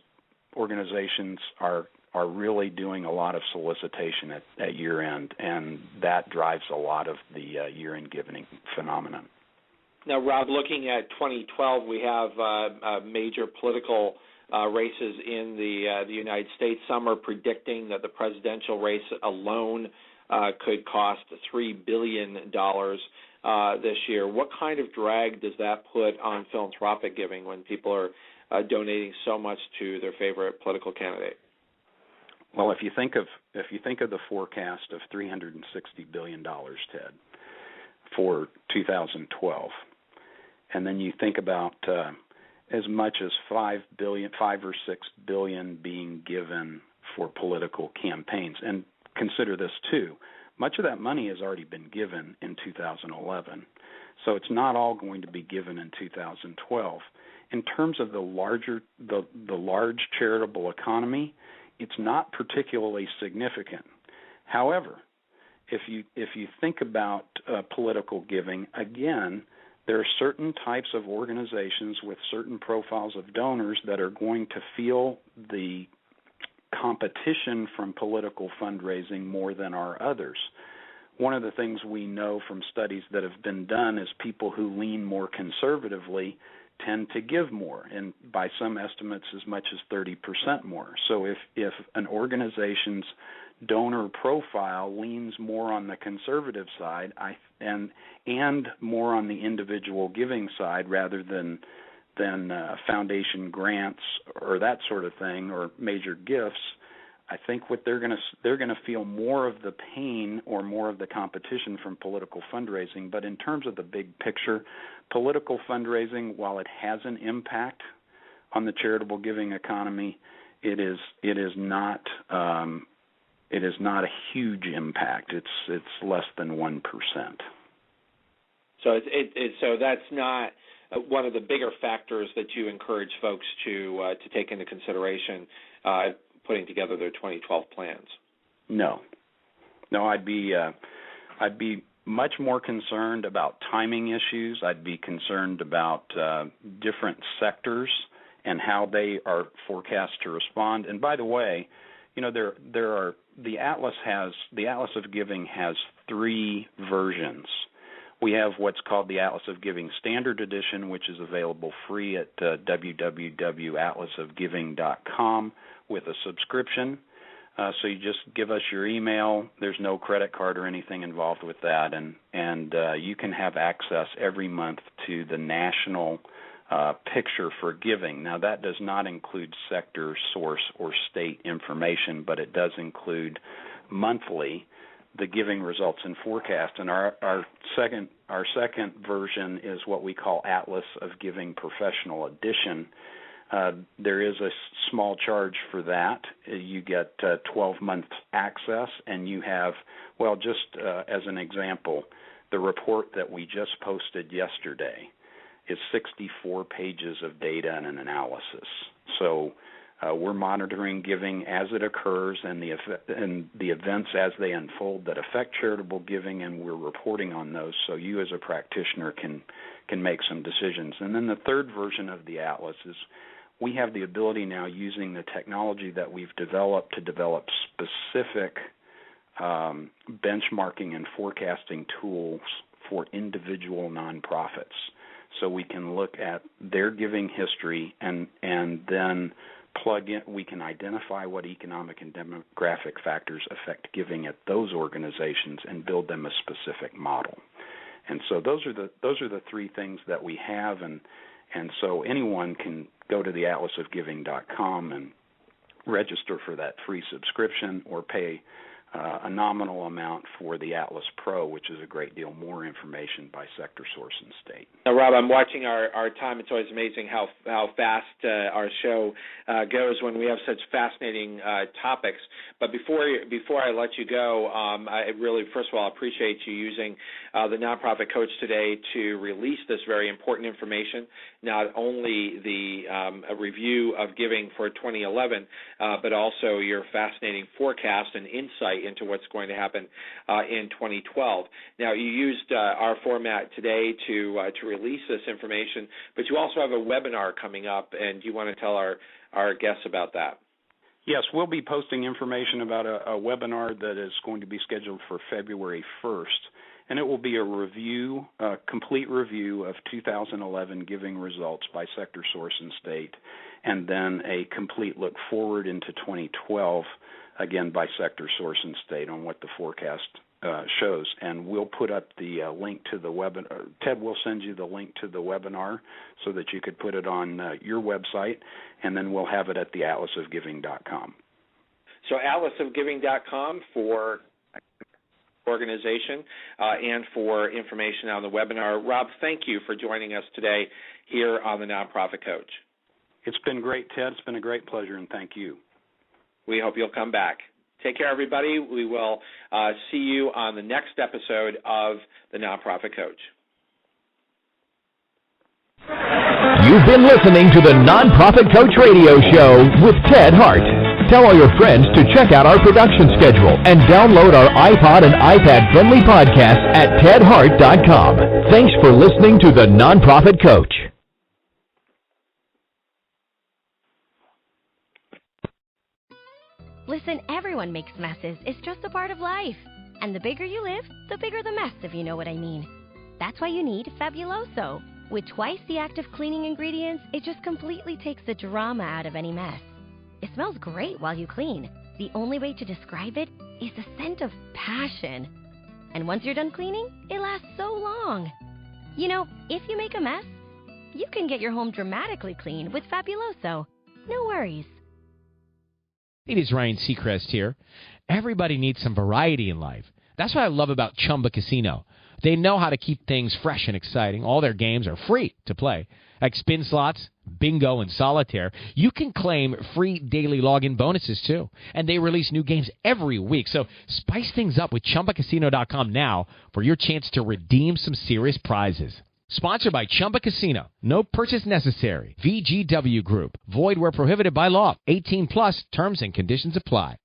organizations are really doing a lot of solicitation at year end, and that drives a lot of the year-end giving phenomenon. Now, Rob, looking at 2012, we have major political races in the United States. Some are predicting that the presidential race alone could cost $3 billion this year. What kind of drag does that put on philanthropic giving when people are donating so much to their favorite political candidate? Well, if you think of the forecast of $360 billion, Ted, for 2012, and then you think about as much as $5 or $6 billion being given for political campaigns, and consider this too, much of that money has already been given in 2011, so it's not all going to be given in 2012. In terms of the large charitable economy, it's not particularly significant. However, if you think about political giving, again, there are certain types of organizations with certain profiles of donors that are going to feel the competition from political fundraising more than are others. One of the things we know from studies that have been done is people who lean more conservatively tend to give more, and by some estimates as much as 30% more. So if an organization's donor profile leans more on the conservative side and more on the individual giving side rather than foundation grants or that sort of thing or major gifts, I think what they're going to feel more of the pain or more of the competition from political fundraising. But in terms of the big picture, political fundraising, while it has an impact on the charitable giving economy, it is not a huge impact. It's less than 1%. So so that's not one of the bigger factors that you encourage folks to take into consideration putting together their 2012 plans. No, I'd be much more concerned about timing issues. I'd be concerned about different sectors and how they are forecast to respond. And by the way, there are the Atlas of Giving has 3 versions. We have what's called the Atlas of Giving Standard Edition, which is available free at www.atlasofgiving.com with a subscription. So you just give us your email. There's no credit card or anything involved with that, and you can have access every month to the national picture for giving. Now, that does not include sector, source, or state information, but it does include monthly the giving results and forecast. And our second version is what we call Atlas of Giving Professional Edition. There is a small charge for that. You get 12 months access, and you have, just as an example, the report that we just posted yesterday is 64 pages of data and an analysis. So we're monitoring giving as it occurs and the events as they unfold that affect charitable giving, and we're reporting on those so you as a practitioner can make some decisions. And then the third version of the Atlas is we have the ability now, using the technology that we've developed, to develop specific benchmarking and forecasting tools for individual nonprofits. So we can look at their giving history and then plug in. We can identify what economic and demographic factors affect giving at those organizations and build them a specific model. And so those are the 3 things that we have, and so anyone can go to the atlasofgiving.com and register for that free subscription or pay a nominal amount for the Atlas Pro, which is a great deal more information by sector, source, and state. Now, Rob, I'm watching our time. It's always amazing how fast our show goes when we have such fascinating topics. But before I let you go, I really, first of all, appreciate you using the Nonprofit Coach today to release this very important information, not only a review of giving for 2011, but also your fascinating forecast and insight into what's going to happen in 2012. Now, you used our format today to release this information, but you also have a webinar coming up, and you want to tell our guests about that. Yes, we'll be posting information about a webinar that is going to be scheduled for February 1st, and it will be a complete review of 2011 giving results by sector, source, and state, and then a complete look forward into 2012, again by sector, source, and state, on what the forecast shows. And we'll put up the link to the webinar. Ted will send you the link to the webinar so that you could put it on your website, and then we'll have it at the atlasofgiving.com. So atlasofgiving.com for organization and for information on the webinar. Rob, thank you for joining us today here on the Nonprofit Coach. It's been great, Ted. It's been a great pleasure, and thank you. We hope you'll come back. Take care, everybody. We will see you on the next episode of the Nonprofit Coach. You've been listening to the Nonprofit Coach Radio Show with Ted Hart. Tell all your friends to check out our production schedule and download our iPod and iPad-friendly podcast at tedhart.com. Thanks for listening to the Nonprofit Coach. Listen, everyone makes messes. It's just a part of life. And the bigger you live, the bigger the mess, if you know what I mean. That's why you need Fabuloso. With twice the active cleaning ingredients, it just completely takes the drama out of any mess. It smells great while you clean. The only way to describe it is the scent of passion. And once you're done cleaning, it lasts so long. You know, if you make a mess, you can get your home dramatically clean with Fabuloso. No worries. It is Ryan Seacrest here. Everybody needs some variety in life. That's what I love about Chumba Casino. They know how to keep things fresh and exciting. All their games are free to play, like spin slots, bingo, and solitaire. You can claim free daily login bonuses, too. And they release new games every week. So spice things up with ChumbaCasino.com now for your chance to redeem some serious prizes. Sponsored by Chumba Casino. No purchase necessary. VGW Group. Void where prohibited by law. 18 plus terms and conditions apply.